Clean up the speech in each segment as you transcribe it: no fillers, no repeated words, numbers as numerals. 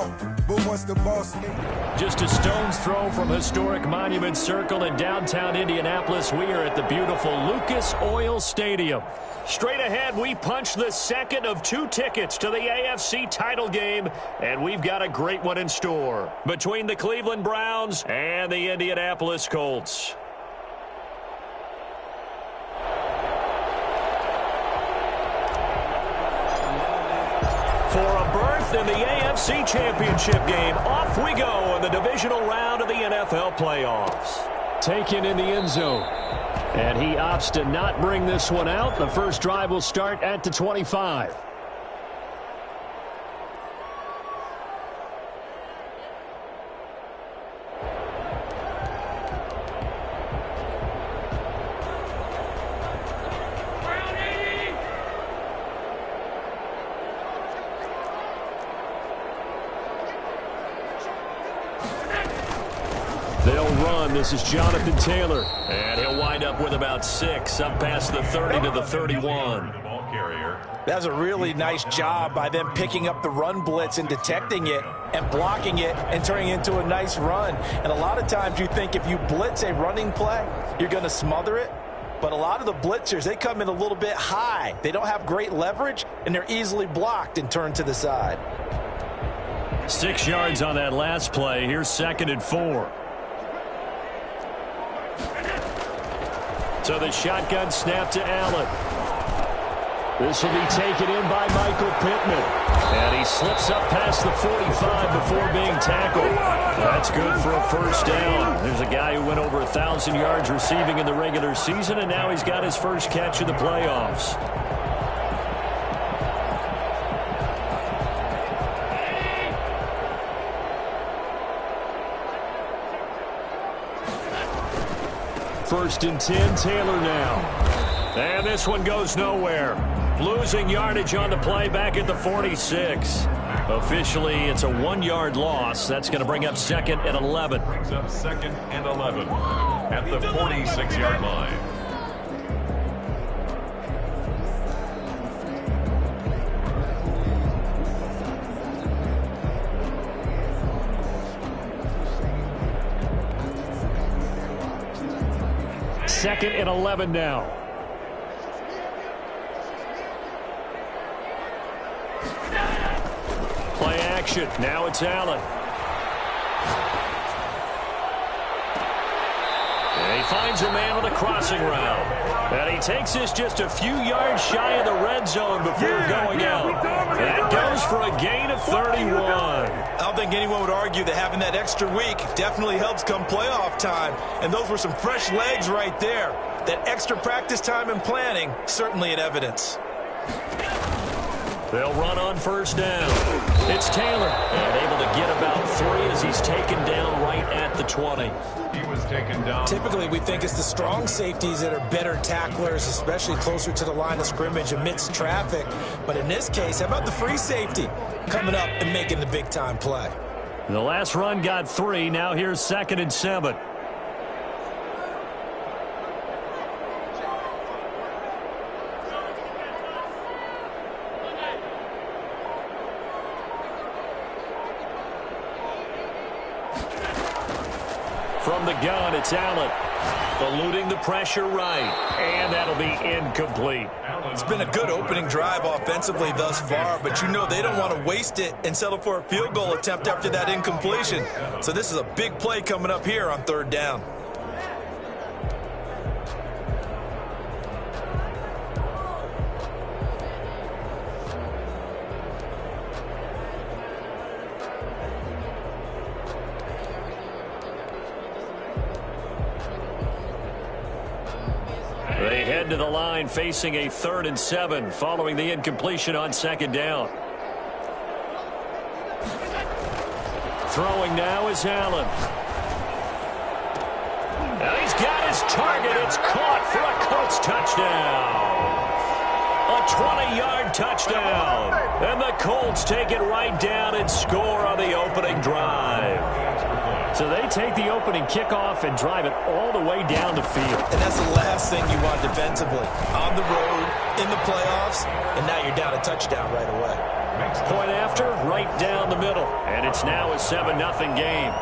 ball. But once the ball just a stone's throw from historic Monument Circle in downtown Indianapolis, we are at the beautiful Lucas Oil Stadium. Straight ahead, we punch the second of 2 tickets to the AFC title game, and we've got a great one in store between the Cleveland Browns and the Indianapolis Colts. For a berth in the AFC Championship game, off we go in the divisional round of the NFL playoffs. Taken in the end zone. And he opts to not bring this one out. The first drive will start at the 25. They'll run. This is Jonathan Taylor. And he'll wind up with about 6, up past the 30 to the 31. That was a really nice job by them picking up the run blitz and detecting it and blocking it and turning it into a nice run. And a lot of times you think if you blitz a running play, you're going to smother it. But a lot of the blitzers, they come in a little bit high. They don't have great leverage, and they're easily blocked and turned to the side. 6 yards on that last play. Here's 2nd and 4. So the shotgun snap to Allen. This will be taken in by Michael Pittman. And he slips up past the 45 before being tackled. That's good for a first down. There's a guy who went over 1,000 yards receiving in the regular season, and now he's got his first catch in the playoffs. First and 10, Taylor now. And this one goes nowhere. Losing yardage on the play back at the 46. Officially, it's a 1-yard loss. That's going to bring up 2nd and 11. Brings up 2nd and 11 at the 46-yard line. Second and 11 now. Play action. Now it's Allen. And he finds a man on the crossing route. And he takes this just a few yards shy of the red zone before going out. That goes for a gain of 31. I don't think anyone would argue that having that extra week definitely helps come playoff time. And those were some fresh legs right there. That extra practice time and planning, certainly in evidence. They'll run on first down. It's Taylor. And able to get about 3 as he's taken down right at the 20. He was taken down. Typically, we think it's the strong safeties that are better tacklers, especially closer to the line of scrimmage amidst traffic. But in this case, how about the free safety coming up and making the big-time play? The last run got 3. Now here's 2nd and 7. From the gun, it's Allen. Eluding the pressure right. And that'll be incomplete. It's been a good opening drive offensively thus far, but you know they don't want to waste it and settle for a field goal attempt after that incompletion. So this is a big play coming up here on 3rd down. They head to the line facing a 3rd and 7 following the incompletion on 2nd down. Throwing now is Allen. And he's got his target. It's caught for a Colts touchdown. A 20-yard touchdown. And the Colts take it right down and score on the opening drive. So they take the opening kickoff and drive it all the way down the field. And that's the last thing you want defensively. On the road, in the playoffs, and now you're down a touchdown right away. Point after, right down the middle. And it's now a 7-0 game.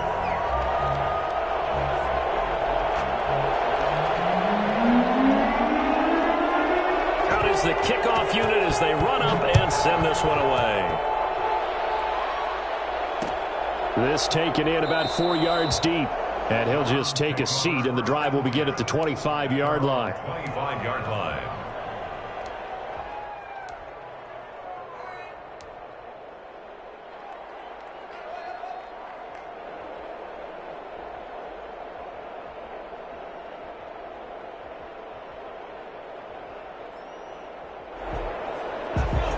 Out is the kickoff unit as they run up and send this one away. This taken in about 4 yards deep. And he'll just take a seat, and the drive will begin at the 25-yard line. 25-yard line.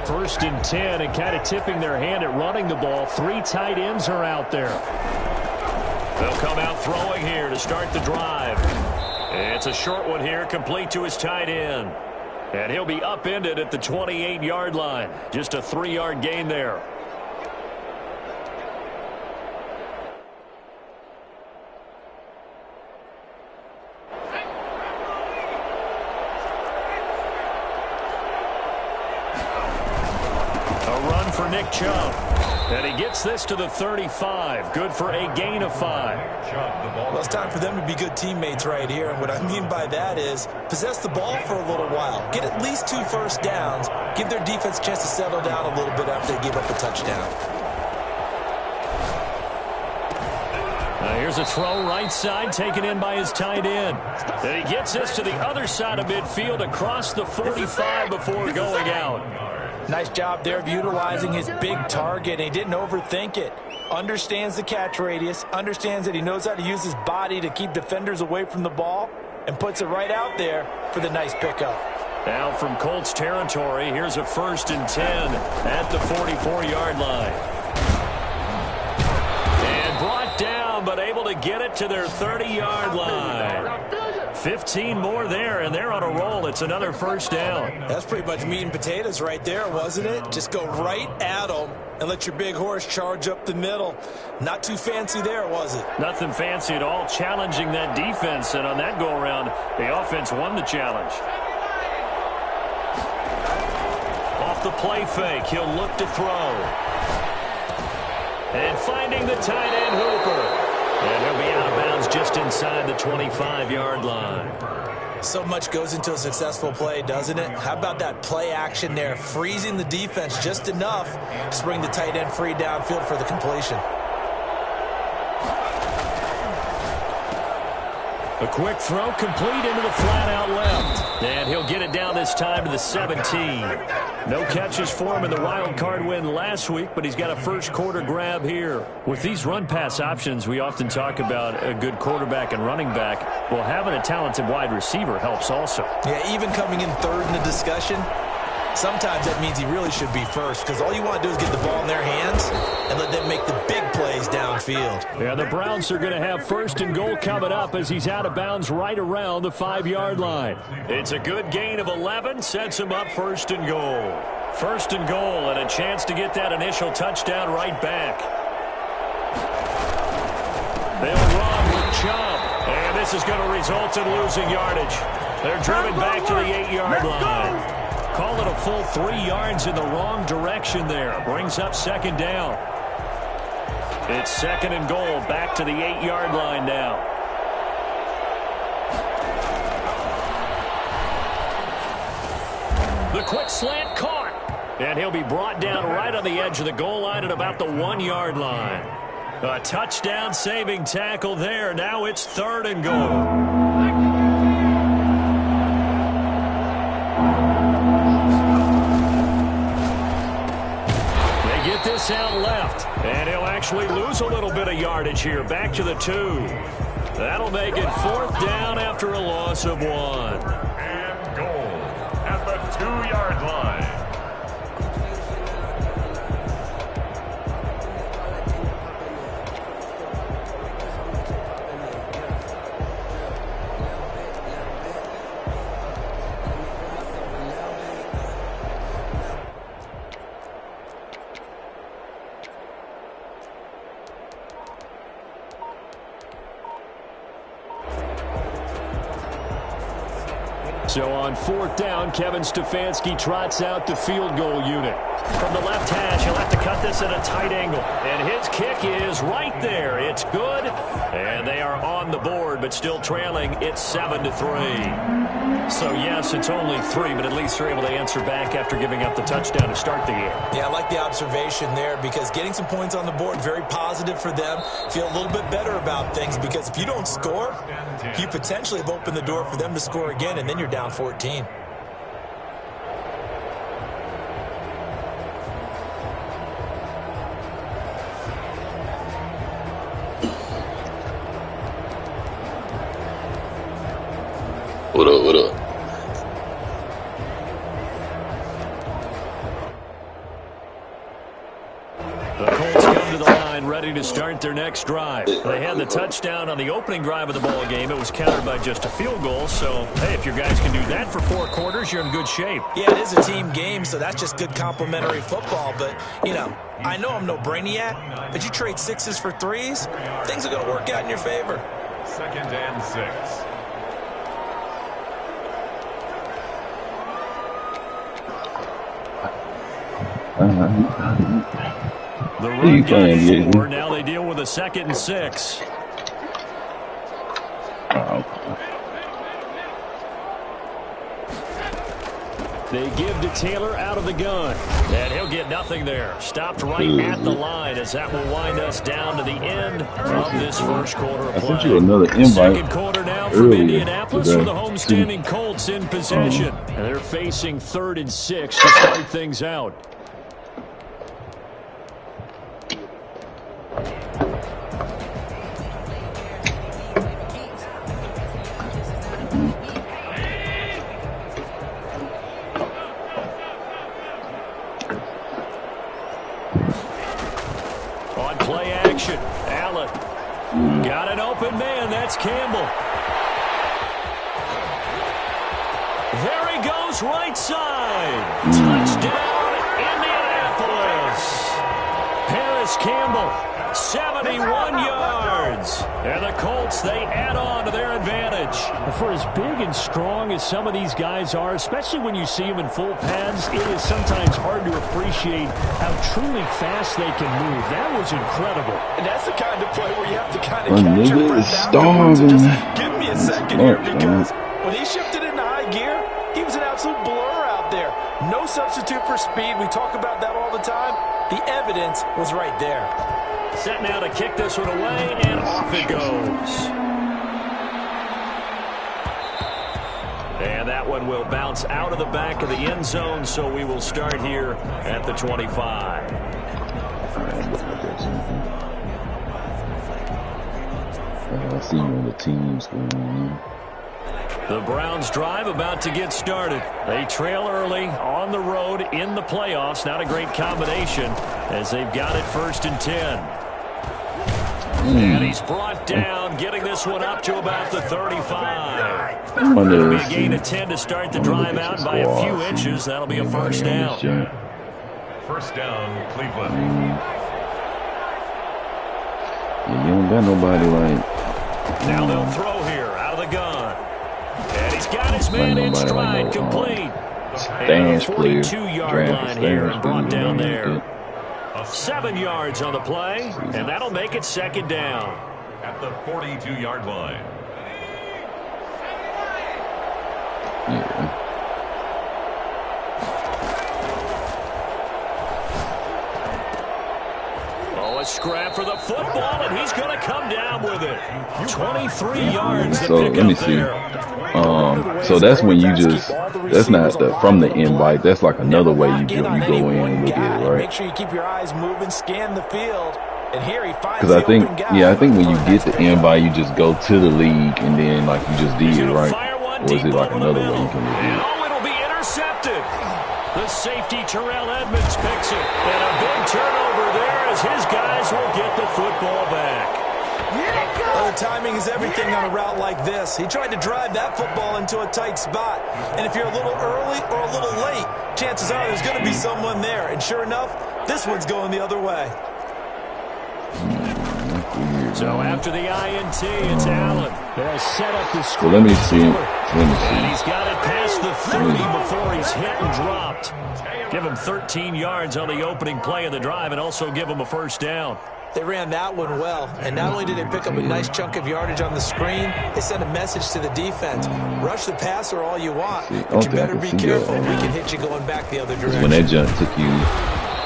First and 10, and kind of tipping their hand at running the ball. 3 tight ends are out there. They'll come out throwing here to start the drive. It's a short one here, complete to his tight end. And he'll be upended at the 28-yard line. Just a 3-yard gain there. A run for Nick Chubb. And he gets this to the 35. Good for a gain of 5. Well, it's time for them to be good teammates right here. And what I mean by that is possess the ball for a little while. Get at least 2 first downs. Give their defense a chance to settle down a little bit after they give up a touchdown. Here's a throw right side taken in by his tight end. And he gets this to the other side of midfield across the 45 before going out. Nice job there of utilizing his big target. He didn't overthink it. Understands the catch radius. Understands that he knows how to use his body to keep defenders away from the ball. And puts it right out there for the nice pickup. Now from Colts territory, here's a first and 10 at the 44-yard line. And brought down, but able to get it to their 30-yard line. 15 more there, and they're on a roll. It's another first down. That's pretty much meat and potatoes right there, wasn't it? Just go right at them and let your big horse charge up the middle. Not too fancy there, was it? Nothing fancy at all. Challenging that defense, and on that go-around, the offense won the challenge. Off the play fake, he'll look to throw. And finding the tight end Hooper. And he'll be out of bounds just inside the 25-yard line. So much goes into a successful play, doesn't it? How about that play action there? Freezing the defense just enough to bring the tight end free downfield for the completion. A quick throw complete into the flat out left. And he'll get it down this time to the 17. No catches for him in the wild card win last week, but he's got a first quarter grab here. With these run-pass options, we often talk about a good quarterback and running back. Well, having a talented wide receiver helps also. Yeah, even coming in third in the discussion, sometimes that means he really should be first, because all you want to do is get the ball in their hands and let them make the big plays downfield. Yeah, the Browns are going to have first and goal coming up as he's out of bounds right around the 5-yard line. It's a good gain of 11, sets him up first and goal. First and goal, and a chance to get that initial touchdown right back. They'll run with Chubb, and this is going to result in losing yardage. They're driven back to the 8-yard line. Call it a full 3 yards in the wrong direction there. Brings up second down. It's second and goal, back to the 8-yard line now. The quick slant caught. And he'll be brought down right on the edge of the goal line at about the 1-yard line. A touchdown saving tackle there. Now it's third and goal. This out left, and he'll actually lose a little bit of yardage here. Back to the 2. That'll make it fourth down after a loss of 1. And goal at the 2-yard line. So on fourth down, Kevin Stefanski trots out the field goal unit. From the left hash, he'll have to cut this at a tight angle. And his kick is right there. It's good. And they are on the board, but still trailing. It's 7-3. So, yes, it's only 3, but at least they're able to answer back after giving up the touchdown to start the game. Yeah, I like the observation there because getting some points on the board, very positive for them. Feel a little bit better about things because if you don't score, you potentially have opened the door for them to score again, and then you're down 14. What up, what up? The Colts come to the line ready to start their next drive. They had the touchdown on the opening drive of the ball game. It was countered by just a field goal. So, hey, if your guys can do that for 4 quarters, you're in good shape. Yeah, it is a team game, so that's just good complimentary football. But, you know, I know I'm no brainiac, but you trade 6s for 3s, things are going to work out in your favor. 2nd and 6. The run got 4. Now they deal with a 2nd and 6. They give to Taylor out of the gun. And he'll get nothing there. Stopped right at the line as that will wind us down to the end of this first quarter of play. I sent you another invite. 2nd quarter now from Indianapolis for the homestanding Colts in possession. And they're facing 3rd and 6 to start things out. On play action, Allen. Got an open man, that's Campbell. There he goes, right side. Touchdown, Indianapolis. Paris Campbell, 71 yards. And the Colts, they add on to their advantage. For as big and strong as some of these guys are, especially when you see them in full pads, it is sometimes hard to appreciate how truly fast they can move. That was incredible. And that's the kind of play where you have to kind of catch your breath afterwards and just give me a second here because when he shifted into high gear, he was an absolute blur out there. No substitute for speed. We talk about that all the time. The evidence was right there. Set now to kick this one away, and off it goes. And that one will bounce out of the back of the end zone, so we will start here at the 25. I see you on the team screen. The Browns drive about to get started. They trail early on the road in the playoffs. Not a great combination as they've got it 1st and 10. And he's brought down, getting this one up to about the 35. It'll be a gain of 10 to start the drive out by a few inches. That'll be a 1st down. 1st down, Cleveland. Yeah, you don't got nobody like... Now they'll throw here out of the gun. And he's got his man in stride, complete. And the 42-yard line here and brought down there. 7 yards on the play, and that'll make it 2nd down. At the 42-yard line. Yeah. Oh, a scrap for the football, and he's going to come down with it. 23 yards to So pick let me up see. there. So that's when you just, that's not the from the invite. That's like another way you go in and look at it, right? Make sure you keep your eyes moving, scan the field, and here he finds Because I the think, open guy. yeah, I think when you get the invite, you just go to the league and then like you just did, right? Or is it like another way you can look at it? Oh, it'll be intercepted. The safety, Terrell Edmonds, picks it. And a big turnover there as his guys will get the football back. Well, the timing is everything on a route like this. He tried to drive that football into a tight spot. And if you're a little early or a little late, chances are there's going to be someone there. And sure enough, this one's going the other way. weird, So man. after the INT, it's Allen. They'll set up the So screen. let me see. And he's got it past the 30 before he's hit and dropped. Give him 13 yards on the opening play of the drive and also give him a first down. They ran that one well, and not only did they pick up a nice chunk of yardage on the screen, they sent a message to the defense. Rush the passer all you want, but you better be careful. We can hit you going back the other direction. When that jump took you,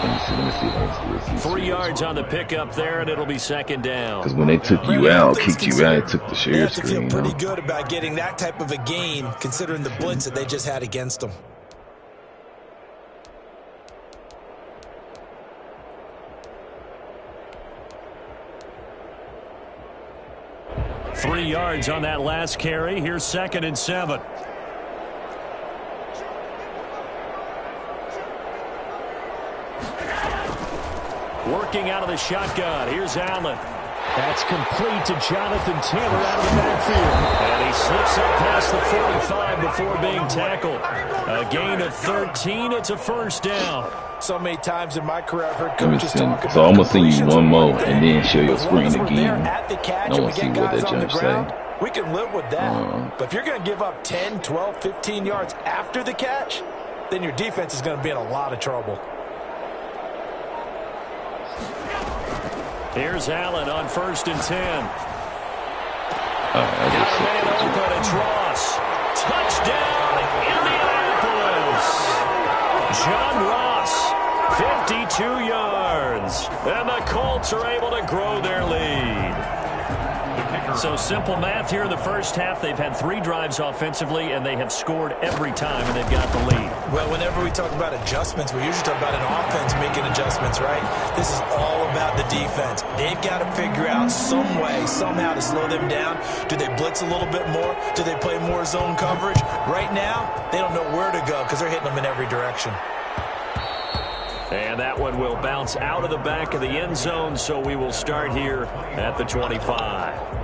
let me see. 3 yards on the pickup there, and it'll be second down. Because when they took you out, kicked you out, it took the They share have to feel screen. pretty good about getting that type of a gain, considering the blitz that they just had against them. Three yards on that last carry. Here's 2nd and 7. Working out of the shotgun. Here's Allen. That's complete to Jonathan Taylor out of the backfield. And he slips up past the 45 before being tackled. A gain of 13. It's a first down. So many times in my career, I've heard coaches talk about So I'm gonna send you completions one more like and then show your screen again. At the catch I and want we to see get what guys that on the judge ground, say. we can live with that. But if you're going to give up 10, 12, 15 yards after the catch, then your defense is going to be in a lot of trouble. Here's Allen on 1st and 10. I Got a man open. It's Ross. Touchdown, Indianapolis. John Ross, 52 yards. And the Colts are able to grow their lead. So simple math here in the first half. They've had 3 drives offensively, and they have scored every time, and they've got the lead. Well, whenever we talk about adjustments, we usually talk about an offense making adjustments, right? This is all about the defense. They've got to figure out some way, somehow to slow them down. Do they blitz a little bit more? Do they play more zone coverage? Right now, they don't know where to go because they're hitting them in every direction. And that one will bounce out of the back of the end zone, so we will start here at the 25.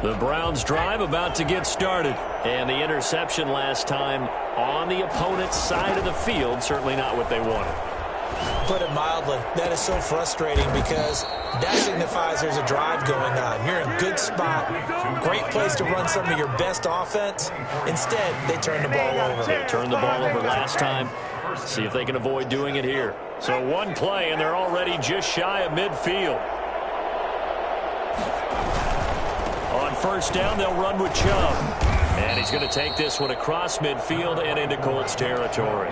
The Browns drive about to get started. And the interception last time on the opponent's side of the field, certainly not what they wanted. Put it mildly, that is so frustrating because that signifies there's a drive going on. You're in a good spot, great place to run some of your best offense. Instead, they turn the ball over. They turned the ball over last time. See if they can avoid doing it here. So one play, and they're already just shy of midfield. On first down, they'll run with Chubb. And he's going to take this one across midfield and into Colts territory.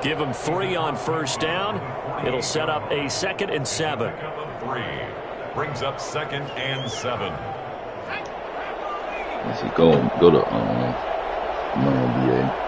Give him 3 on first down. It'll set up a 2nd and 7. 3 brings up 2nd and 7. Let's see, go to BA.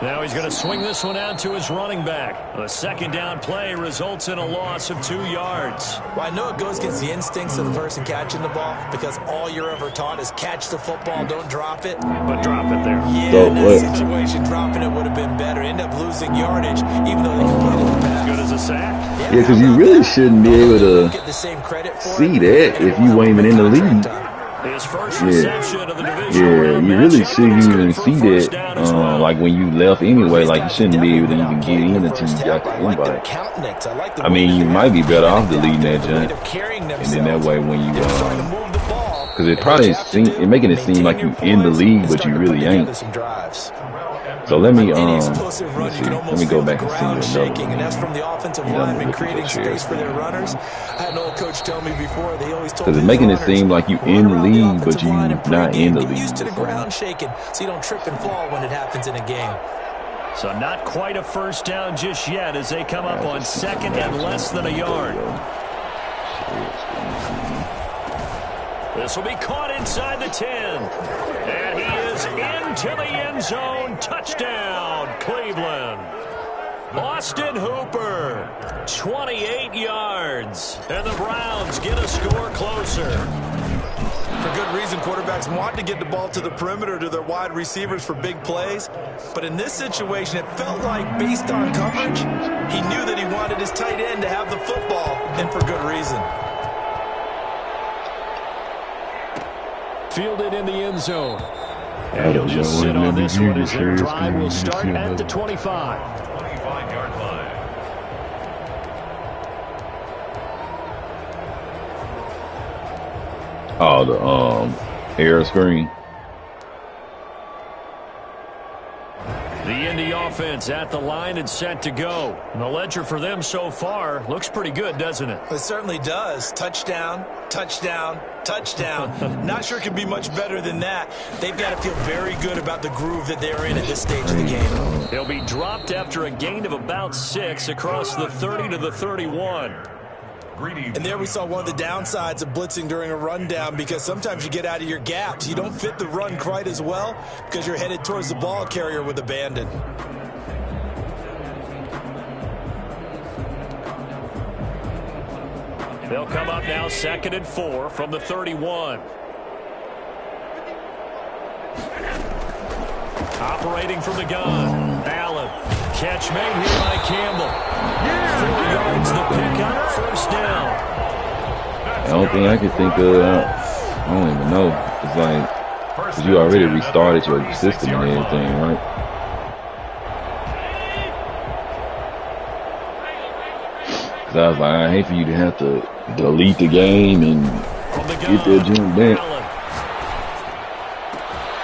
Now he's going to swing this one out to his running back. A 2nd down play results in a loss of 2 yards. Well, I know it goes against the instincts of the person catching the ball because all you're ever taught is catch the football, don't drop it. But drop it there. Yeah, in that situation, dropping it would have been better. End up losing yardage, even though they completed the pass. Good as a sack. Yeah, because you really shouldn't be able to see that if you weren't even in the league. His first reception of the division. Yeah, you really shouldn't even see that. Like when you left anyway, like you shouldn't be able to even get in until you got the invite. I mean, you might be better off deleting that junk, and then that way when you because it probably making it seem like you in the league, but you really ain't. So let me let me go back and see you another one. And that's from the offensive lineman creating space for their runners. I had an old coach tell me before, they always told me, because it's making it seem like you in the league, but you not in the league. Used to the ground shaking, so you don't trip and fall when it happens in a game. So not quite a first down just yet as they come up on 2nd and less than a yard. This will be caught inside the 10. And he is into the end zone. Touchdown, Cleveland. Austin Hooper, 28 yards. And the Browns get a score closer. For good reason, quarterbacks want to get the ball to the perimeter to their wide receivers for big plays. But in this situation, it felt like based on coverage, he knew that he wanted his tight end to have the football, and for good reason. Fielded in the end zone. And he'll just sit on this one as their drive will start at the 25. 25-yard line. Oh, the air screen. The Indy offense at the line and set to go. And the ledger for them so far looks pretty good, doesn't it? It certainly does. Touchdown, touchdown, touchdown. Not sure it could be much better than that. They've got to feel very good about the groove that they're in at this stage of the game. They'll be dropped after a gain of about 6 across the 30 to the 31. And there we saw one of the downsides of blitzing during a rundown, because sometimes you get out of your gaps. You don't fit the run quite as well because you're headed towards the ball carrier with abandon. They'll come up now 2nd and 4 from the 31. Operating from the gun, Allen. Catch made here by Campbell. 4 yards the pickup, first down. The only thing I can think of, I don't even know. It's like, because you already restarted your system and everything, right? Because I was like, I hate for you to have to delete the game and get that jump back.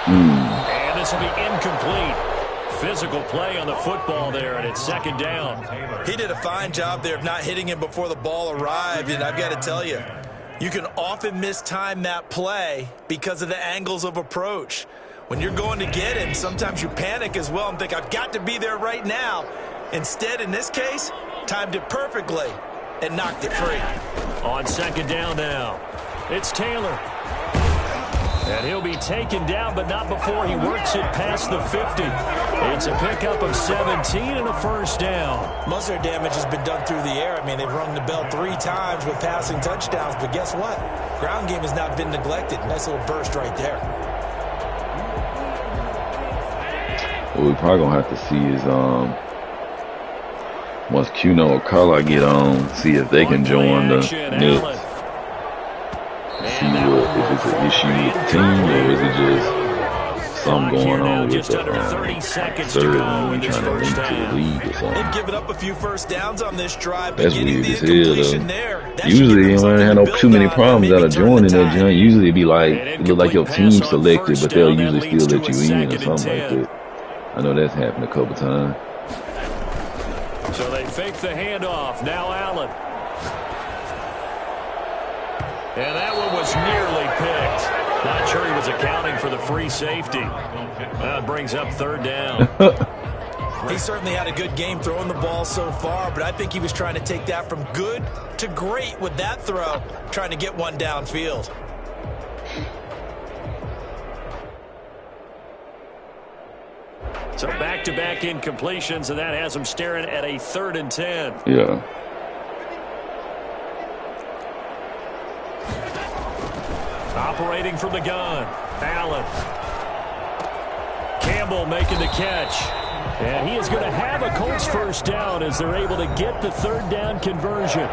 And this will be incomplete. Physical play on the football there, and it's 2nd down. He did a fine job there of not hitting him before the ball arrived, and I've got to tell you, you can often mistime that play because of the angles of approach. When you're going to get him, sometimes you panic as well and think, I've got to be there right now. Instead, in this case, timed it perfectly and knocked it free. On 2nd down now, it's Taylor. And he'll be taken down, but not before he works it past the 50. It's a pickup of 17 and a first down. Most of their damage has been done through the air. I mean, they've rung the bell 3 times with passing touchdowns, but guess what? Ground game has not been neglected. Nice little burst right there. What we probably going to have to see is, once Cuno or Carla get on, see if they can join the Nets. See if it's an issue with the team, or is it just something going on with the third and trying to link to the league or something. They've given up a few first downs on this drive. That's weird as hell, though. Usually, you don't have too many problems out of joining that joint. Usually, it'd be like, it look like your team selected, but they'll usually still let you in or something like that. I know that's happened a couple times. So they fake the handoff. Now Allen. And that one was nearly picked. Not sure he was accounting for the free safety. That brings up 3rd down. He certainly had a good game throwing the ball so far, but I think he was trying to take that from good to great with that throw, trying to get one downfield. So back-to-back incompletions, and that has him staring at a 3rd and 10. Yeah. Operating from the gun, Allen. Campbell making the catch. And he is going to have a Colts first down as they're able to get the 3rd down conversion.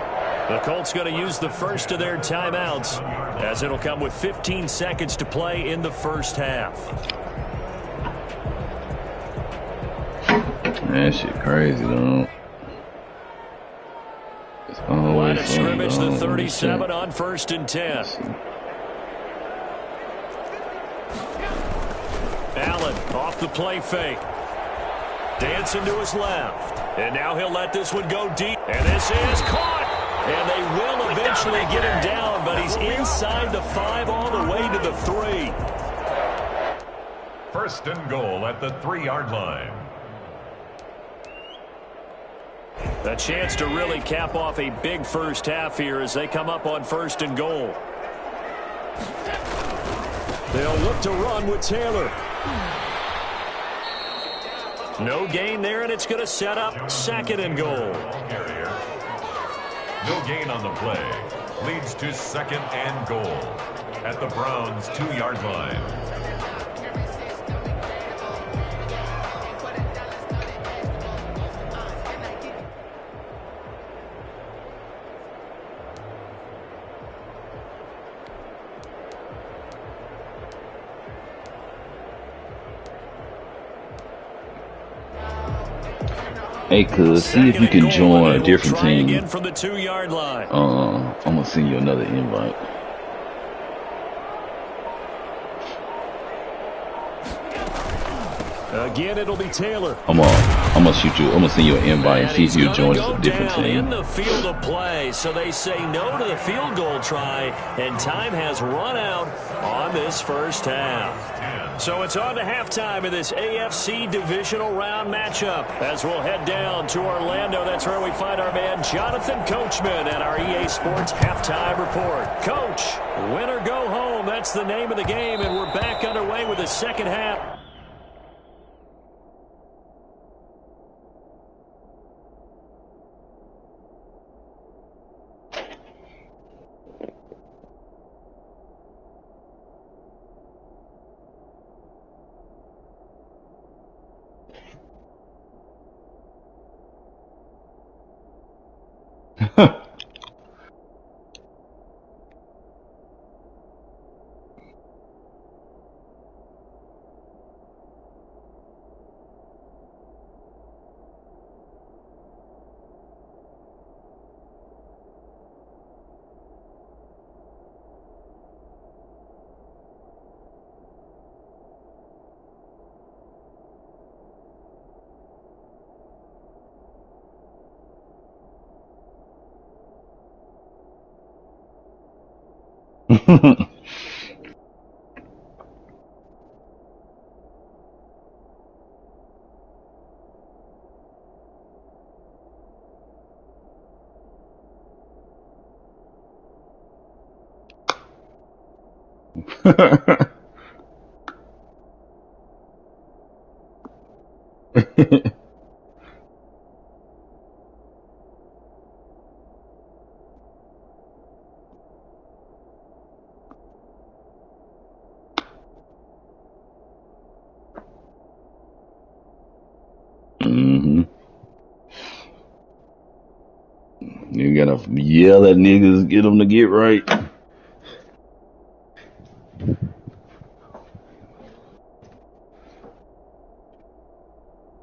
The Colts going to use the first of their timeouts, as it'll come with 15 seconds to play in the first half. Man, that shit crazy, though. It's always Line of scrimmage, fun, the 37 on 1st and 10. Allen off the play fake. Dancing to his left. And now he'll let this one go deep. And this is caught. And they will eventually get him down, but he's inside the 5 all the way to the 3. 1st and goal at the 3-yard line. A chance to really cap off a big first half here as they come up on 1st and goal. They'll look to run with Taylor. No gain there, and it's going to set up 2nd and goal. No gain on the play. Leads to 2nd and goal at the Browns' 2-yard line. Hey, cuz, see if you can join a different team. Again from the 2-yard line. I'm gonna send you another invite. Again, it'll be Taylor. I'm gonna shoot you. I'm gonna send you an invite and see if you join a different team. In the field of play, so they say no to the field goal try, and time has run out on this first half. So it's on to halftime in this AFC divisional round matchup. As we'll head down to Orlando, that's where we find our man Jonathan Coachman at our EA Sports halftime report. Coach, win or go home. That's the name of the game, and we're back underway with the second half. You gotta yell at niggas, get them to get right.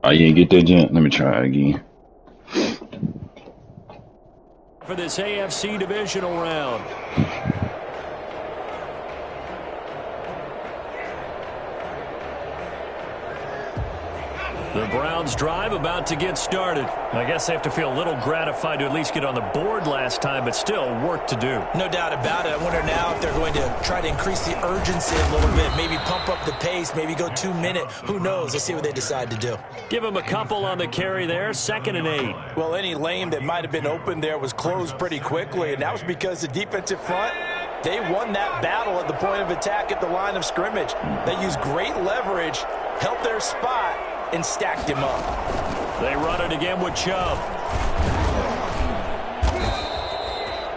Oh, you ain't get that, Gent? Let me try it again. For this AFC divisional round. The Browns drive about to get started. I guess they have to feel a little gratified to at least get on the board last time, but still work to do. No doubt about it. I wonder now if they're going to try to increase the urgency a little bit, maybe pump up the pace, maybe go 2 minute. Who knows? Let's see what they decide to do. Give them a couple on the carry there, 2nd and 8. Well, any lane that might have been open there was closed pretty quickly, and that was because the defensive front, they won that battle at the point of attack at the line of scrimmage. They used great leverage, held their spot, and stacked him up. They run it again with Chubb.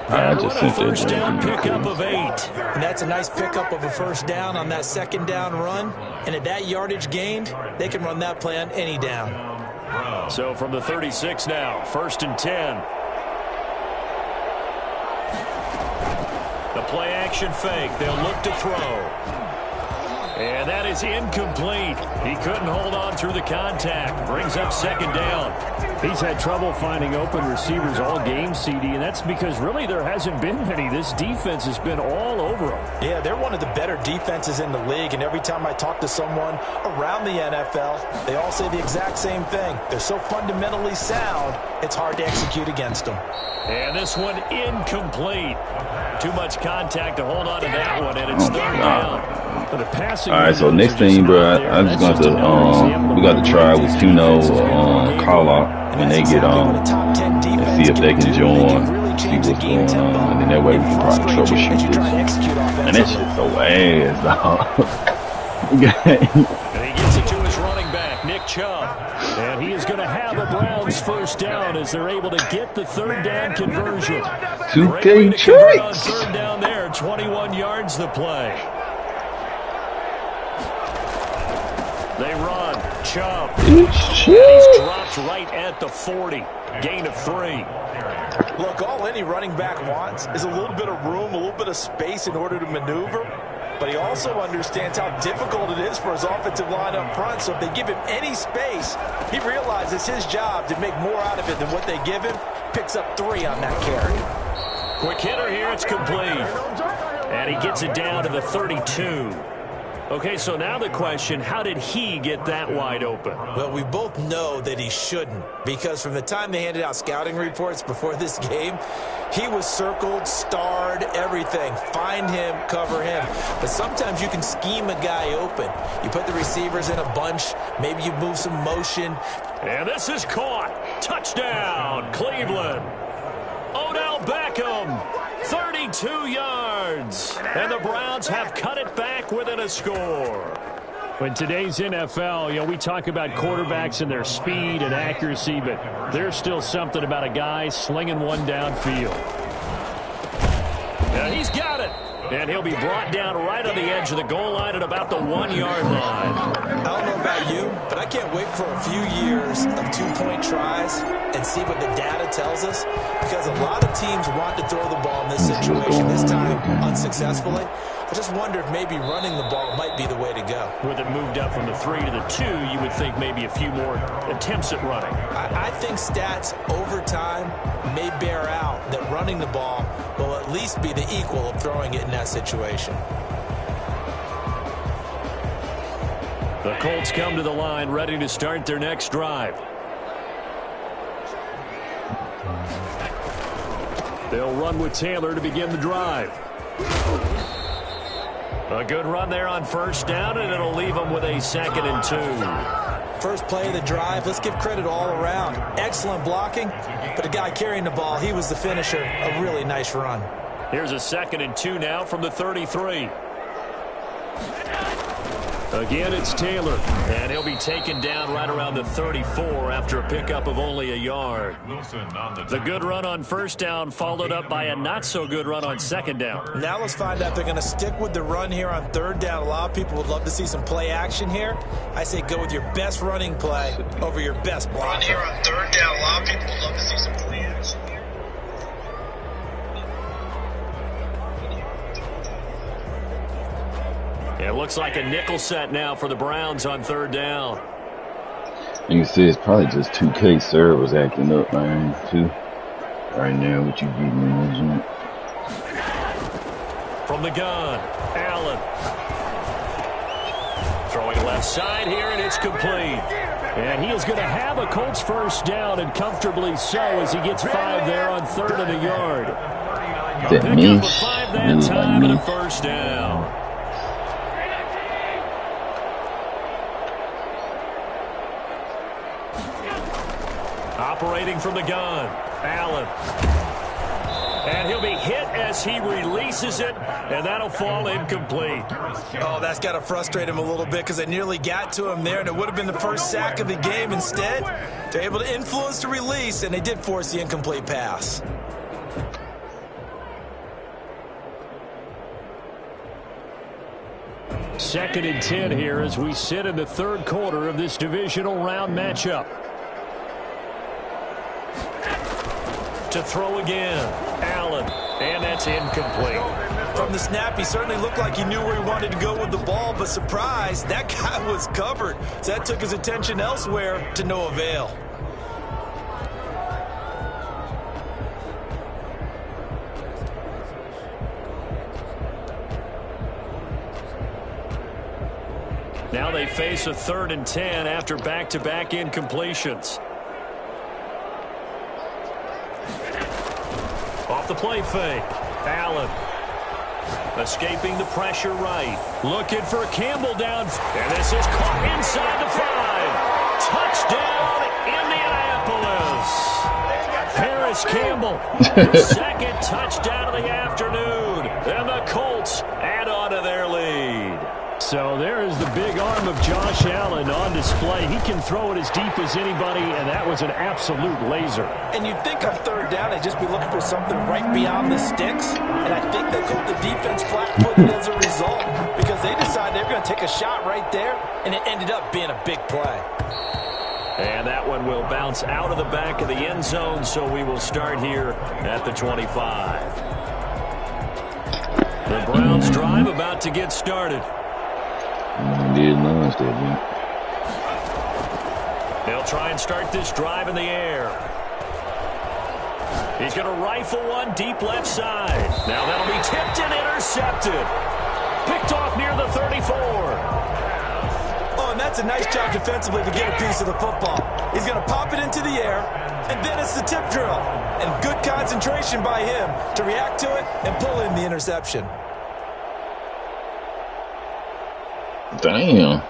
I just a first down pickup of 8. And that's a nice pickup of a first down on that 2nd down run. And at that yardage gained, they can run that play on any down. So from the 36 now, 1st and 10. The play action fake. They'll look to throw. And that is incomplete. He couldn't hold on through the contact. Brings up 2nd down. He's had trouble finding open receivers all game, CD, and that's because really there hasn't been many. This defense has been all over them. Yeah, they're one of the better defenses in the league, and every time I talk to someone around the NFL, they all say the exact same thing. They're so fundamentally sound, it's hard to execute against them. And this one incomplete. Too much contact to hold on to that one, and it's 3rd down. But the passing all right, so next thing, bro, I'm just going to we got to try with Tuno call out when they get on and see if they can join, see what's going on, and then that way we can probably troubleshoot this. And that shit's so ass, dog. And he gets it to his running back, Nick Chubb. And he is going to have a Browns first down as they're able to get the 3rd down conversion. 2K tricks. 3rd down there, 21 yards the play. They run. Chubb. He's dropped right at the 40. Gain of 3. Look, all any running back wants is a little bit of room, a little bit of space in order to maneuver. but he also understands how difficult it is for his offensive line up front. So if they give him any space, he realizes his job to make more out of it than what they give him. Picks up 3 on that carry. Quick hitter here, it's complete. And he gets it down to the 32. Okay, so now the question, how did he get that wide open? Well, we both know that he shouldn't, because from the time they handed out scouting reports before this game, he was circled, starred, everything. Find him, cover him. But sometimes you can scheme a guy open. You put the receivers in a bunch, maybe you move some motion. And this is caught. Touchdown, Cleveland. Odell Beckham, 32 yards. And the Browns have cut it back within a score. In today's NFL, we talk about quarterbacks and their speed and accuracy, but there's still something about a guy slinging one downfield. And he's got it. And he'll be brought down right on the edge of the goal line at about the 1-yard line. I don't know about you, but I can't wait for a few years of 2-point tries and see what the data tells us, because a lot of teams want to throw the ball in this situation, this time unsuccessfully. I just wonder if maybe running the ball might be the way to go. With it moved up from the 3 to the 2, you would think maybe a few more attempts at running. I think stats over time may bear out that running the ball will at least be the equal of throwing it in that situation. The Colts come to the line ready to start their next drive. They'll run with Taylor to begin the drive. A good run there on first down, and it'll leave them with a 2nd and 2. First play of the drive, let's give credit all around. Excellent blocking, but the guy carrying the ball, he was the finisher. A really nice run. Here's a 2nd and 2 now from the 33. Again, it's Taylor. And he'll be taken down right around the 34 after a pickup of only a yard. The good run on first down followed up by a not-so-good run on 2nd down. Now let's find out if they're going to stick with the run here on 3rd down. A lot of people would love to see some play action here. I say go with your best running play over your best blocker. Run here on 3rd down. A lot of people would love to see some play action here. It looks like a nickel set now for the Browns on 3rd down. You can see it's probably just 2K serve was acting up, man, too. Right now, what you getting in the From the gun, Allen. Throwing left side here, and it's complete. And he is going to have a Colts first down, and comfortably so, as he gets 5 there on 3rd and a yard. That Pick means, up a 5 that time and a first down. Operating from the gun, Allen. And he'll be hit as he releases it, and that'll fall incomplete. Oh, that's got to frustrate him a little bit, because they nearly got to him there, and it would have been the first sack of the game. Instead, they're able to influence the release, and they did force the incomplete pass. Second and 10 here as we sit in the 3rd quarter of this divisional round matchup. To throw again, Allen, and that's incomplete. From the snap, he certainly looked like he knew where he wanted to go with the ball, but surprise, that guy was covered. So that took his attention elsewhere to no avail. Now they face a 3rd and 10 after back-to-back incompletions. Off the play fake, Allen. Escaping the pressure right. Looking for Campbell down. And this is caught inside the 5. Touchdown, Indianapolis. Paris Campbell, his 2nd touchdown of the afternoon. And the Colts add on to their lead. So there is the big arm of Josh Allen on display. He can throw it as deep as anybody, and that was an absolute laser. And you'd think on 3rd down they'd just be looking for something right beyond the sticks. And I think they caught the defense flat-footed as a result, because they decided they were going to take a shot right there, and it ended up being a big play. And that one will bounce out of the back of the end zone, so we will start here at the 25. The Browns drive about to get started. They'll try and start this drive in the air. He's going to rifle one deep left side. Now that'll be tipped and intercepted. Picked off near the 34. Oh, and that's a nice job defensively to get a piece of the football. He's going to pop it into the air, and then it's the tip drill. And good concentration by him to react to it and pull in the interception. Damn.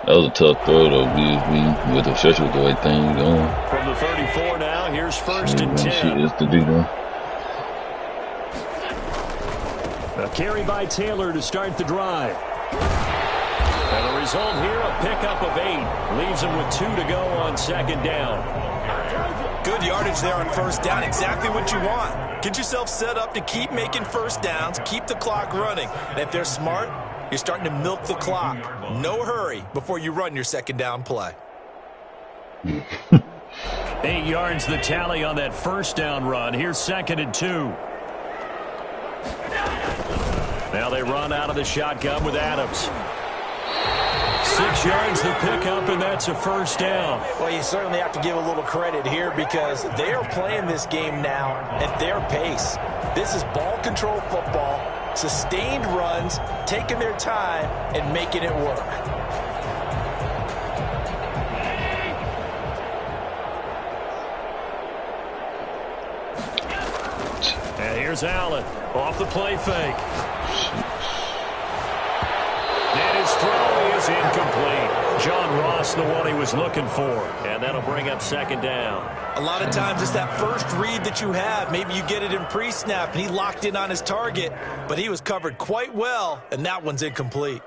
That was a tough throw, though, BSB, with the special guard thing going. From the 34 now, here's 1st and 10. Shit is to do, though. A carry by Taylor to start the drive. And the result here, a pickup of 8. Leaves him with 2 to go on 2nd down. Good yardage there on 1st down. Exactly what you want. Get yourself set up to keep making 1st downs, keep the clock running. And if they're smart, you're starting to milk the clock. No hurry before you run your 2nd down play. 8 yards the tally on that 1st down run. Here's 2nd and 2. Now they run out of the shotgun with Adams. 6 yards the pickup, and that's a 1st down. Well, you certainly have to give a little credit here because they are playing this game now at their pace. This is ball control football, sustained runs, taking their time and making it work. And here's Allen off the play fake. And his throw is incomplete. John Ross, the one he was looking for. And that'll bring up 2nd down. A lot of times it's that first read that you have. Maybe you get it in pre-snap, and he locked in on his target, but he was covered quite well, and that one's incomplete.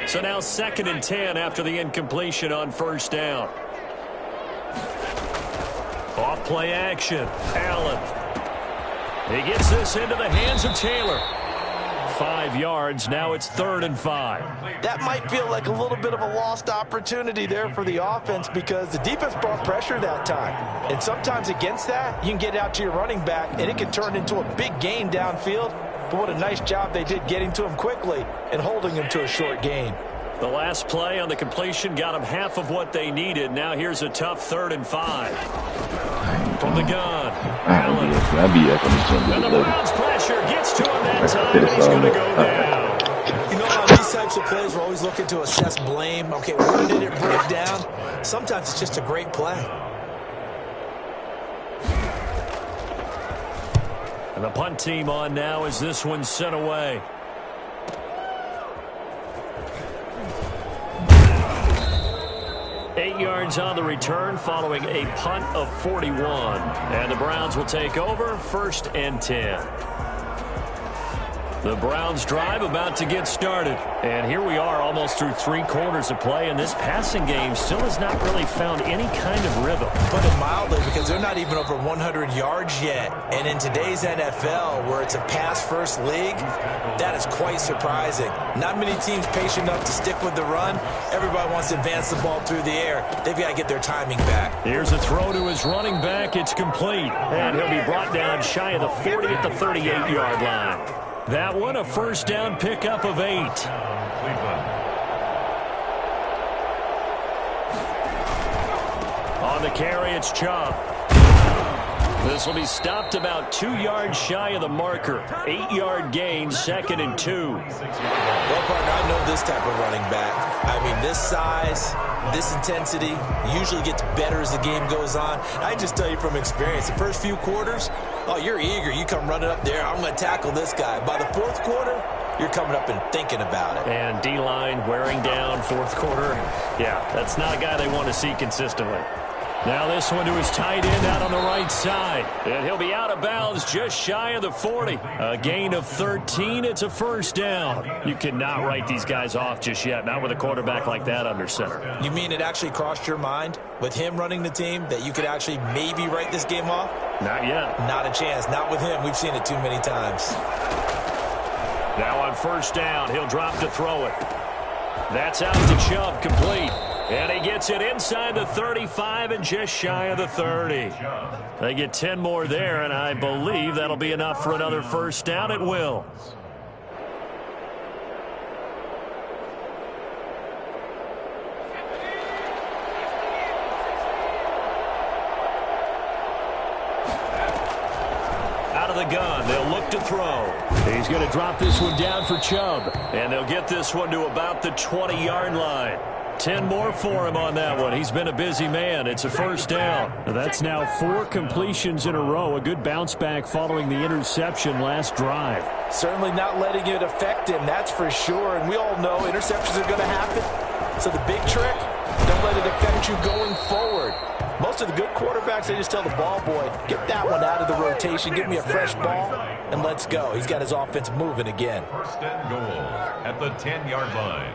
So now 2nd and 10 after the incompletion on 1st down. Off play action. Allen. He gets this into the hands of Taylor. 5 yards. Now it's 3rd and 5. That might feel like a little bit of a lost opportunity there for the offense because the defense brought pressure that time. And sometimes against that, you can get out to your running back, and it can turn into a big gain downfield. But what a nice job they did getting to him quickly and holding him to a short gain. The last play on the completion got them half of what they needed. Now here's a tough 3rd and 5. From the gun. Allen. And the Browns pressure gets to him that time, and he's going to go down. You know, on these types of plays, we're always looking to assess blame. Okay, where did it break down? Sometimes it's just a great play. And the punt team on now as this one's sent away. Eight yards on the return following a punt of 41. And the Browns will take over 1st and 10. The Browns drive about to get started. And here we are almost through 3 quarters of play, and this passing game still has not really found any kind of rhythm. Put it mildly, because they're not even over 100 yards yet. And in today's NFL, where it's a pass-first league, that is quite surprising. Not many teams patient enough to stick with the run. Everybody wants to advance the ball through the air. They've got to get their timing back. Here's a throw to his running back. It's complete. And he'll be brought down shy of the 40 at the 38-yard line. That one, a 1st down pickup of 8. On the carry, it's Chubb. This will be stopped about 2 yards shy of the marker. 8-yard gain, 2nd and 2. Well, partner, I know this type of running back. I mean, this size, this intensity usually gets better as the game goes on. I just tell you from experience, the first few quarters, oh, you're eager. You come running up there. I'm going to tackle this guy. By the 4th quarter, you're coming up and thinking about it. And D-line wearing down 4th quarter. Yeah, that's not a guy they want to see consistently. Now this one to his tight end out on the right side. And he'll be out of bounds just shy of the 40. A gain of 13. It's a 1st down. You cannot write these guys off just yet, not with a quarterback like that under center. You mean it actually crossed your mind with him running the team that you could actually maybe write this game off? Not yet. Not a chance. Not with him. We've seen it too many times. Now on 1st down, he'll drop to throw it. That's out to Chubb, complete. And he gets it inside the 35 and just shy of the 30. They get 10 more there, and I believe that'll be enough for another first down. It will. Out of the gun, they'll look to throw. He's going to drop this one down for Chubb. And they'll get this one to about the 20-yard line. 10 more for him on that one. He's been a busy man. It's a first down. That's now 4 completions in a row. A good bounce back following the interception last drive. Certainly not letting it affect him, that's for sure. And we all know interceptions are going to happen. So the big trick, don't let it affect you going forward. Most of the good quarterbacks, they just tell the ball boy, get that one out of the rotation, give me a fresh ball, and let's go. He's got his offense moving again. First and goal at the 10-yard line.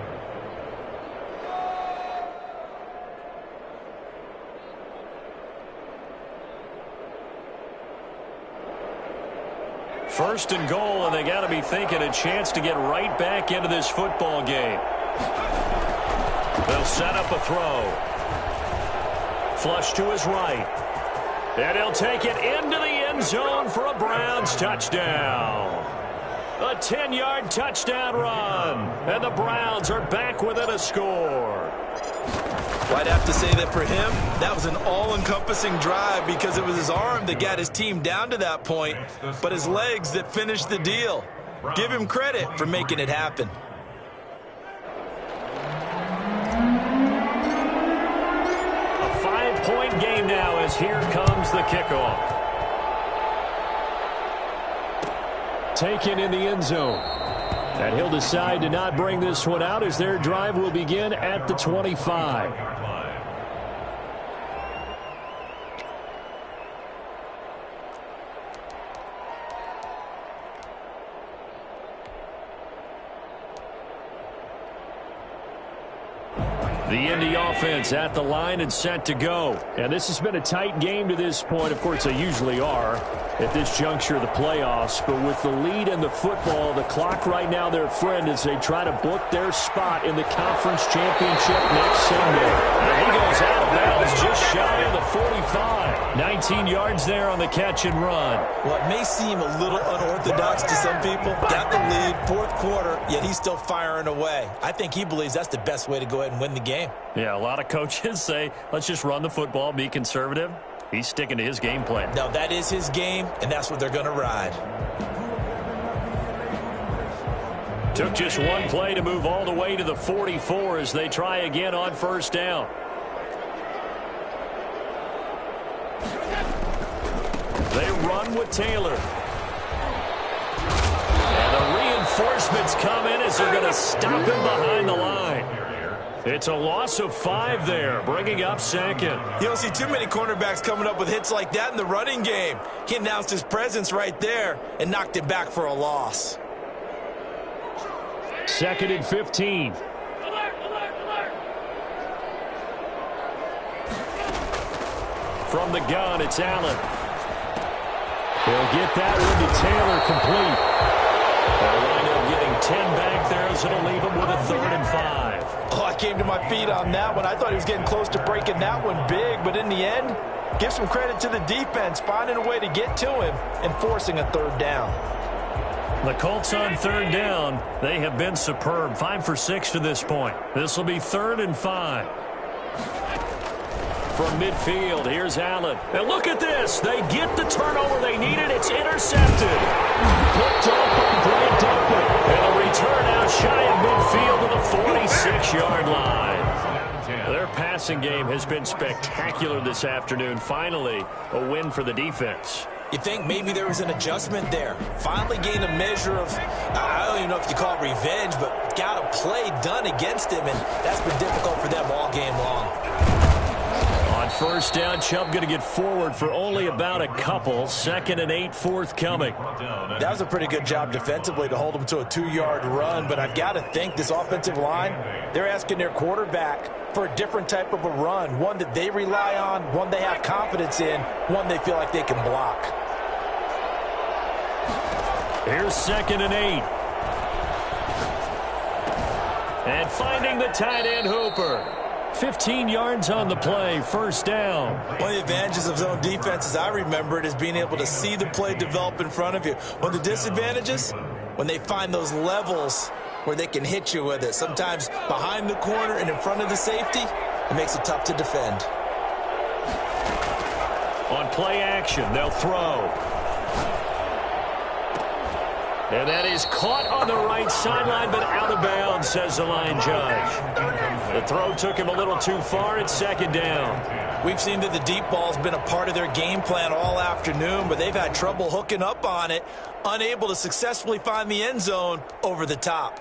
First and goal, and they got to be thinking a chance to get right back into this football game. They'll set up a throw. Flush to his right. And he'll take it into the end zone for a Browns touchdown. A 10-yard touchdown run. And the Browns are back within a score. Well, I'd have to say that for him, that was an all-encompassing drive because it was his arm that got his team down to that point, but his legs that finished the deal. Give him credit for making it happen. A 5-point game now as here comes the kickoff. Taken in the end zone. And he'll decide to not bring this one out as their drive will begin at the 25. The Indy offense at the line and set to go. And this has been a tight game to this point. Of course, they usually are at this juncture of the playoffs. But with the lead in the football, the clock right now their friend as they try to book their spot in the conference championship next Sunday. And he goes out of bounds just shy of the 45. 19 yards there on the catch and run. Well, it may seem a little unorthodox to some people. Got the lead, fourth quarter, yet he's still firing away. I think he believes that's the best way to go ahead and win the game. Yeah, a lot of coaches say, let's just run the football, be conservative. He's sticking to his game plan. No, that is his game, and that's what they're going to ride. Took just one play to move all the way to the 44 as they try again on first down. They run with Taylor. And the reinforcements come in as they're going to stop him behind the line. It's a loss of 5 there, bringing up second. You don't see too many cornerbacks coming up with hits like that in the running game. He announced his presence right there and knocked it back for a loss. Second and 15. From the gun, it's Allen. He'll get that one to Taylor complete. They'll wind up getting 10 back there as it'll leave him with a 3rd and 5. Oh, I came to my feet on that one. I thought he was getting close to breaking that one big, but in the end, give some credit to the defense, finding a way to get to him and forcing a 3rd down. The Colts on 3rd down, they have been superb. 5 for 6 to this point. This will be 3rd and 5. From midfield, here's Allen. And look at this. They get the turnover they needed. It's intercepted. Picked up by Grant Duncan. And a return out shy of midfield to the 46-yard line. Their passing game has been spectacular this afternoon. Finally, a win for the defense. You think maybe there was an adjustment there. Finally gained a measure of, I don't even know if you call it revenge, but got a play done against him, and that's been difficult for them all game long. On first down, Chubb going to get forward for only about a couple. 2nd and 8 forthcoming. That was a pretty good job defensively to hold him to a 2-yard run, but I've got to think this offensive line, they're asking their quarterback for a different type of a run, one that they rely on, one they have confidence in, one they feel like they can block. Here's 2nd and 8. And finding the tight end Hooper. 15 yards on the play, first down. One of the advantages of zone defense, as I remember it, is being able to see the play develop in front of you. One of the disadvantages, when they find those levels where they can hit you with it, sometimes behind the corner and in front of the safety, it makes it tough to defend. On play action, they'll throw. And that is caught on the right sideline, but out of bounds, says the line judge. The throw took him a little too far. It's second down. We've seen that the deep ball's been a part of their game plan all afternoon, but they've had trouble hooking up on it, unable to successfully find the end zone over the top.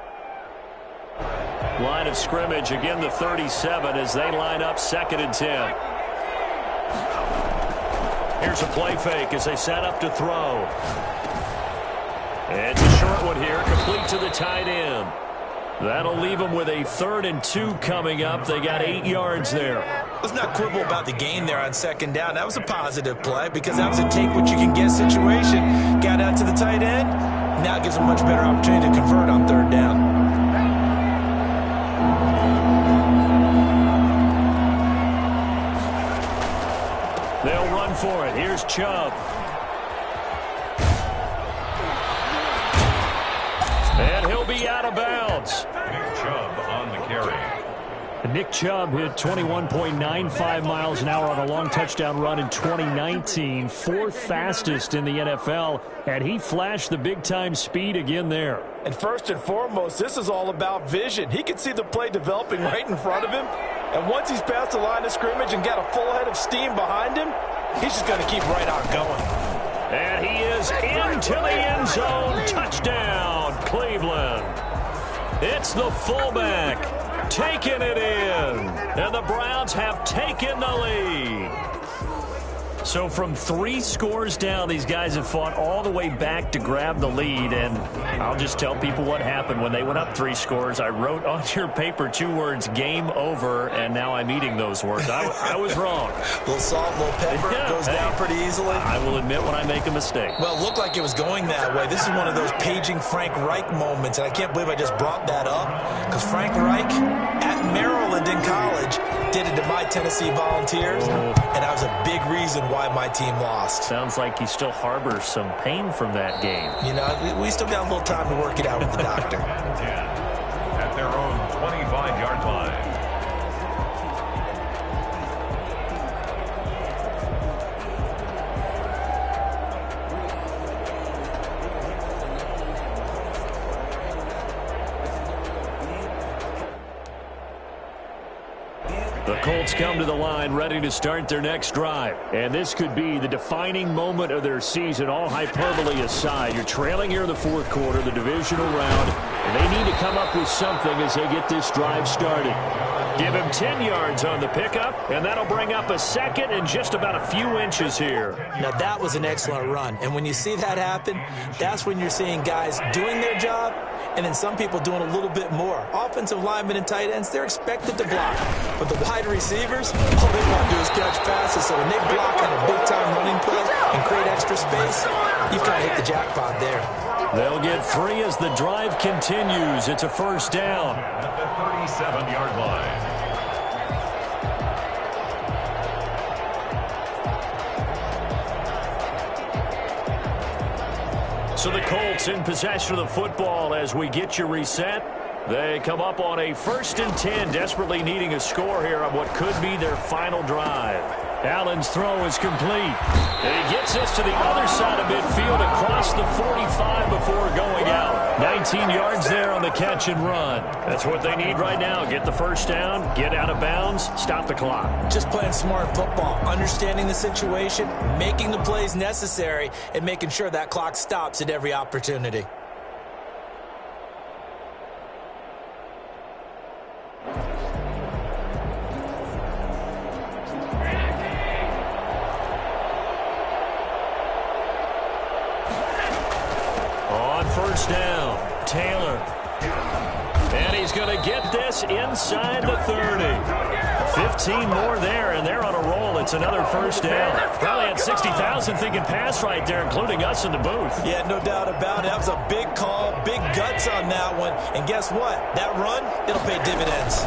Line of scrimmage, again the 37 as they line up 2nd and 10. Here's a play fake as they set up to throw. And it's a short one here, complete to the tight end. That'll leave them with a 3rd and 2 coming up. They got 8 yards there. Let's not quibble about the gain there on 2nd down. That was a positive play because that was a take-what-you-can-get situation. Got out to the tight end. Now it gives them a much better opportunity to convert on 3rd down. They'll run for it. Here's Chubb. And he'll be out of bounds. Nick Chubb on the carry. Nick Chubb hit 21.95 miles an hour on a long touchdown run in 2019, 4th fastest in the NFL, and he flashed the big-time speed again there. And first and foremost, this is all about vision. He can see the play developing right in front of him, and once he's past the line of scrimmage and got a full head of steam behind him, he's just going to keep right on going. And he is into the end zone. Touchdown, Cleveland. It's the fullback taking it in. And the Browns have taken the lead. So from 3 scores down, these guys have fought all the way back to grab the lead. And I'll just tell people what happened when they went up 3 scores. I wrote on your paper 2 words, game over, and now I'm eating those words. I was wrong. A little salt, a little pepper, goes down pretty easily. I will admit when I make a mistake. Well, it looked like it was going that way. This is one of those paging Frank Reich moments, and I can't believe I just brought that up, because Frank Reich at Maryland in college did it to my Tennessee Volunteers, and that was a big reason why my team lost. Sounds like he still harbors some pain from that game. You know, we still got a little time to work it out with the doctor. 10 at their own 25-yard line. The Colts come to the line ready to start their next drive. And this could be the defining moment of their season, all hyperbole aside. You're trailing here in the 4th quarter, the divisional round, and they need to come up with something as they get this drive started. Give him 10 yards on the pickup, and that'll bring up a 2nd and just about a few inches here. Now, that was an excellent run. And when you see that happen, that's when you're seeing guys doing their job and then some people doing a little bit more. Offensive linemen and tight ends, they're expected to block. But the wide receivers, all they want to do is catch passes. So when they block on a big-time running play and create extra space, you've kind of hit the jackpot there. They'll get 3 as the drive continues. It's a first down. At the 37-yard line. So the Colts in possession of the football as we get you reset. They come up on a 1st and 10, desperately needing a score here on what could be their final drive. Allen's throw is complete. And he gets us to the other side of midfield across the 45 before going out. 19 yards there on the catch and run. That's what they need right now. Get the first down, get out of bounds, stop the clock. Just playing smart football, understanding the situation, making the plays necessary, and making sure that clock stops at every opportunity. First down, Taylor And he's going to get this inside the 30. 15 more there, and they're on a roll. It's another first down. Probably had 60,000 thinking pass right there, including us in the booth. Yeah, no doubt about it. That was a big call, big guts on that one. And guess what? That run, it'll pay dividends.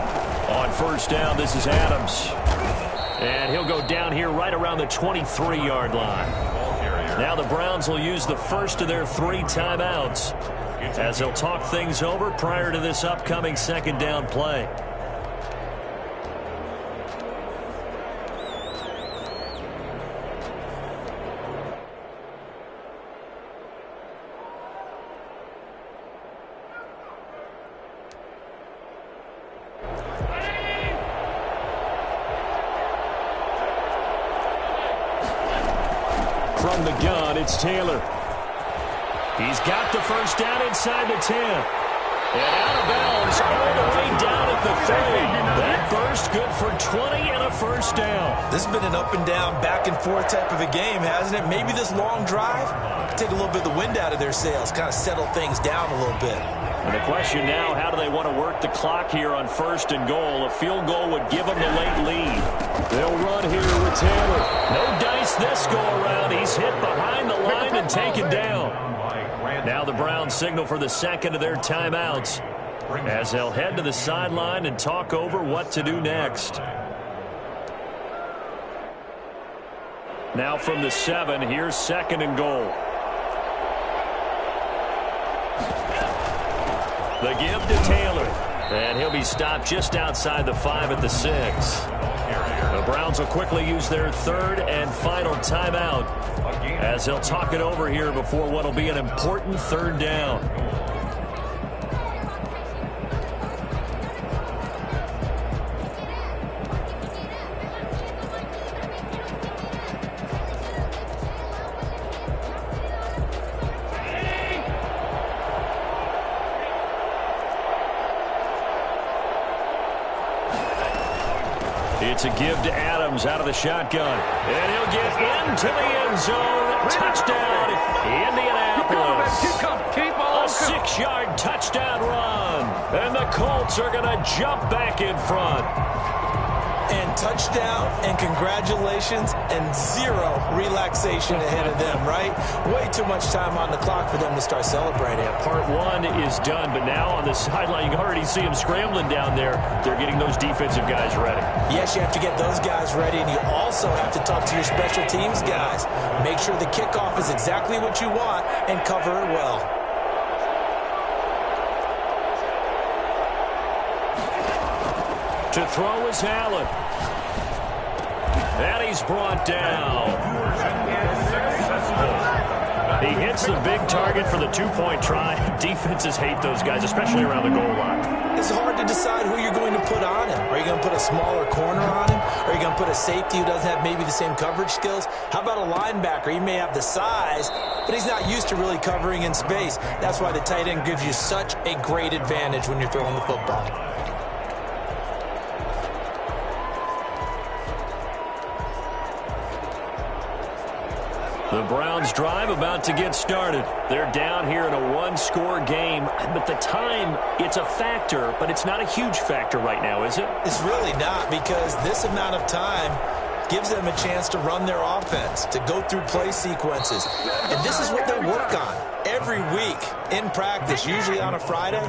On first down, this is Adams. And he'll go down here right around the 23-yard line. Now the Browns will use the first of their 3 timeouts as they'll talk things over prior to this upcoming second down play. From the gun, it's Taylor. He's got the first down inside the 10. And out of bounds all the way down at the 3. That burst good for 20 and a first down. This has been an up and down, back and forth type of a game, hasn't it? Maybe this long drive take a little bit of the wind out of their sails, kind of settle things down a little bit. And the question now, how do they want to work the clock here on first and goal? A field goal would give them the late lead. They'll run here with Taylor. No dice this go around. He's hit behind the line and taken down. Now the Browns signal for the second of their timeouts as they'll head to the sideline and talk over what to do next. Now from the 7, here's second and goal. The give to Taylor. And he'll be stopped just outside the 5 at the 6. The Browns will quickly use their third and final timeout as they'll talk it over here before what will be an important third down. It's a give to Adams out of the shotgun. And he'll get into the end zone. Touchdown, Indianapolis. A 6-yard touchdown run. And the Colts are going to jump back in front. And touchdown and congratulations and 0 relaxation ahead of them, right? Way too much time on the clock for them to start celebrating. Part 1 is done, but now on the sideline, you can already see them scrambling down there. They're getting those defensive guys ready. Yes, you have to get those guys ready, and you also have to talk to your special teams guys. Make sure the kickoff is exactly what you want and cover it well. To throw is Allen. And he's brought down. He hits the big target for the 2-point try. Defenses hate those guys, especially around the goal line. It's hard to decide who you're going to put on him. Are you going to put a smaller corner on him? Are you going to put a safety who doesn't have maybe the same coverage skills? How about a linebacker? He may have the size, but he's not used to really covering in space. That's why the tight end gives you such a great advantage when you're throwing the football. The Browns drive about to get started. They're down here in a 1-score game, but the time, it's a factor, but it's not a huge factor right now, is it? It's really not, because this amount of time gives them a chance to run their offense, to go through play sequences. And this is what they work on every week in practice, usually on a Friday.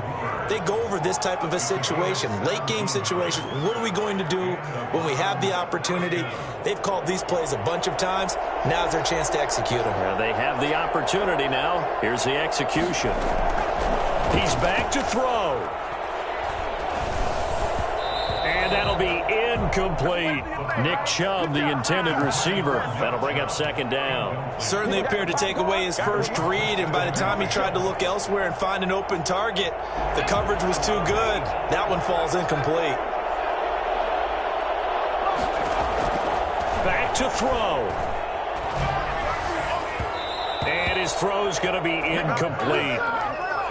They go over this type of a situation, late game situation. What are we going to do when we have the opportunity? They've called these plays a bunch of times. Now's their chance to execute them. Well, they have the opportunity now. Here's the execution. He's back to throw. And that'll be incomplete. Nick Chubb, the intended receiver. That'll bring up second down. Certainly appeared to take away his first read, and by the time he tried to look elsewhere and find an open target, the coverage was too good. That one falls incomplete. Back to throw. And his throw's going to be incomplete.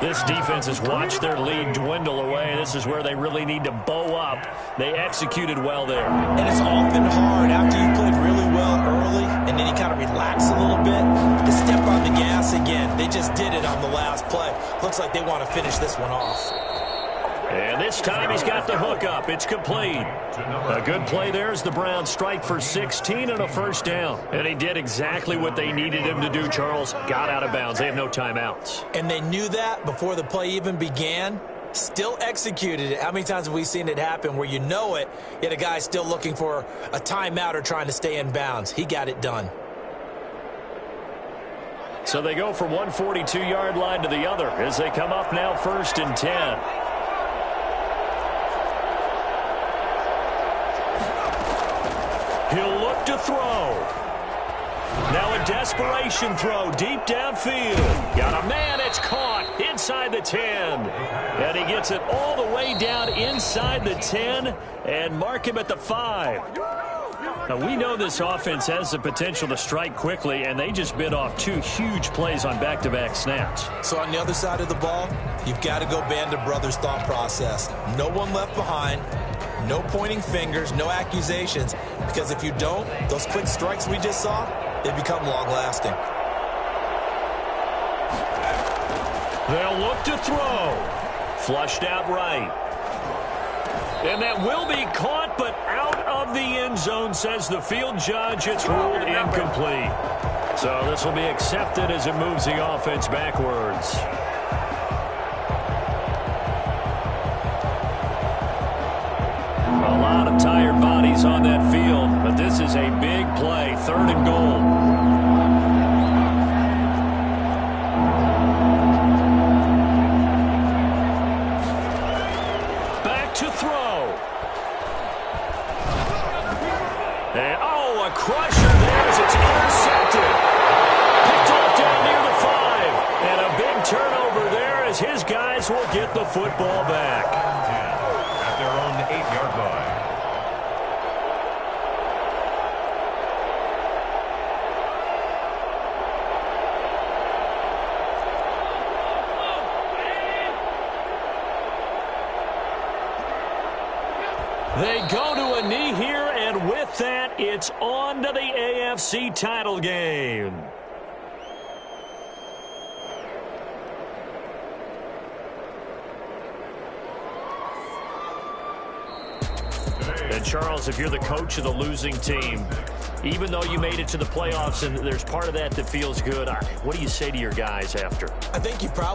This defense has watched their lead dwindle away. This is where they really need to bow up. They executed well there. And it's often hard after you've played really well early and then you kind of relax a little bit to step on the gas again. They just did it on the last play. Looks like they want to finish this one off. And this time he's got the hook up. It's complete. A good play there as the Browns strike for 16 and a first down. And he did exactly what they needed him to do, Charles. Got out of bounds. They have no timeouts. And they knew that before the play even began. Still executed it. How many times have we seen it happen where you know it, yet a guy's still looking for a timeout or trying to stay in bounds? He got it done. So they go from 142-yard line to the other as they come up now 1st and 10. He'll look to throw. Now a desperation throw deep downfield. Got a man, it's caught inside the 10. And he gets it all the way down inside the 10 and mark him at the 5. Now we know this offense has the potential to strike quickly, and they just bit off 2 huge plays on back-to-back snaps. So on the other side of the ball, you've got to go Band of Brothers thought process. No one left behind. No pointing fingers, no accusations, because if you don't, those quick strikes we just saw, they become long-lasting. They'll look to throw. Flushed out right. And that will be caught, but out of the end zone, says the field judge. It's ruled incomplete. So this will be accepted as it moves the offense backwards. A lot of tired bodies on that field, but this is a big play, 3rd and goal. Back to throw. And, oh, a crusher there as it's intercepted. Picked off down near the 5. And a big turnover there as his guys will get the football back. At their own 8-yard line. They go to a knee here, and with that, it's on to the AFC title game. And Charles, if you're the coach of the losing team, even though you made it to the playoffs and there's part of that that feels good, what do you say to your guys after? I think you probably